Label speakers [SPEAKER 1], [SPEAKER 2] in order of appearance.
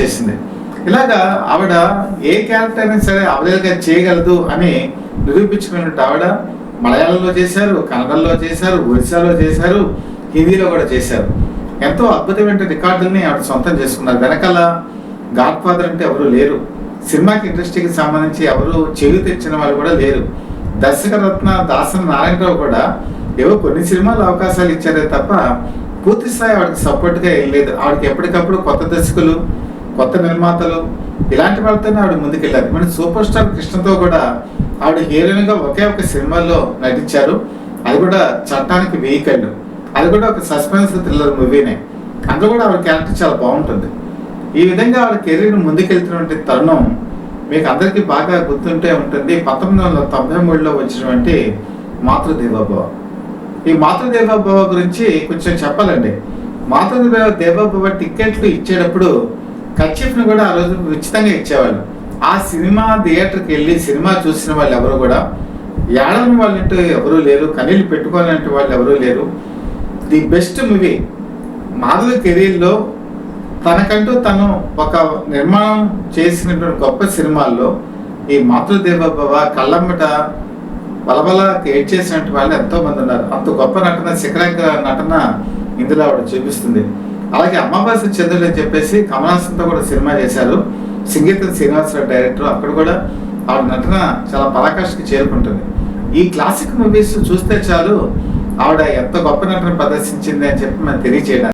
[SPEAKER 1] చేసింది. ఇలాగా ఆవిడ ఏ క్యారెక్టర్ అయినా సరే అవలీలగా చేయగలదు అని నిరూపించుకున్నట్టు ఆవిడ మలయాళంలో చేశారు, కన్నడలో చేశారు, ఒరిస్సాలో చేశారు, హిందీలో కూడా చేశారు. ఎంతో అద్భుతమైన రికార్డుల్ని ఆవిడ సొంతం చేసుకున్నారు. వెనకాల గాడ్ ఫాదర్ అంటే ఎవరు లేరు. సినిమాకి ఇండస్ట్రీకి సంబంధించి ఎవరు చేయి తెచ్చిన వాళ్ళు కూడా లేరు. దర్శకరత్న దాసరి నారాయణరావు కూడా ఏవో కొన్ని సినిమాలు అవకాశాలు ఇచ్చారే తప్ప పూర్తి స్థాయి ఆవిడకి సపోర్ట్గా ఏం లేదు. ఆవిడకి ఎప్పటికప్పుడు కొత్త దర్శకులు, కొత్త నిర్మాతలు ఇలాంటి వాళ్ళతోనే ఆవిడ ముందుకెళ్ళారు. మన సూపర్ స్టార్ కృష్ణతో కూడా ఆవిడ హీరోయిన్గా ఒకే ఒక సినిమాలో నటించారు. అది కూడా చట్టానికి వెహికల్. అది కూడా ఒక సస్పెన్స్ థ్రిల్లర్ మూవీనే. అందులో కూడా ఆవిడ క్యారెక్టర్ చాలా బాగుంటుంది. ఈ విధంగా ఆవిడ కెరీర్ ముందుకెళ్తున్నటువంటి తరుణం మీకు అందరికీ బాగా గుర్తుంటే ఉంటుంది. 1993లో వచ్చినటువంటి మాతృదేవోభవ. ఈ మాతృదేవోభవ గురించి కొంచెం చెప్పాలండి. మాతృదేవోభవ టికెట్లు ఇచ్చేటప్పుడు కర్చీఫ్ను కూడా ఆ రోజు ఉచితంగా ఇచ్చేవాళ్ళు. ఆ సినిమా థియేటర్కి వెళ్ళి సినిమా చూసిన వాళ్ళు ఎవరు కూడా ఏడవని వాళ్ళంటూ ఎవరూ లేరు, కన్నీళ్ళు పెట్టుకోవాలంటే వాళ్ళు ఎవరూ లేరు. ది బెస్ట్ మూవీ మాధవి కెరీర్లో తనకంటూ తను ఒక నిర్మాణం చేసినటువంటి గొప్ప సినిమాల్లో ఈ మాతృదేవోభవ, కళ్ళమ్మట బలబల ఏడ్ చేసినటువంటి వాళ్ళు ఎంతో మంది ఉన్నారు. అంత గొప్ప నటన, శిఖరాంక నటన ఇందులో ఆవిడ చూపిస్తుంది. అలాగే అమావాస్య చంద్రుడు అని చెప్పేసి కమలాసన్తో కూడా సినిమా చేశారు. సంగీతం శ్రీనివాసరావు డైరెక్టర్. అక్కడ కూడా ఆవిడ నటన చాలా పరాకాష్ఠకి చేరుకుంటుంది. ఈ క్లాసిక్ మూవీస్ చూస్తే చాలు ఆవిడ ఎంత గొప్ప నటన ప్రదర్శించింది అని చెప్పి మనం తెలియజేయడానికి.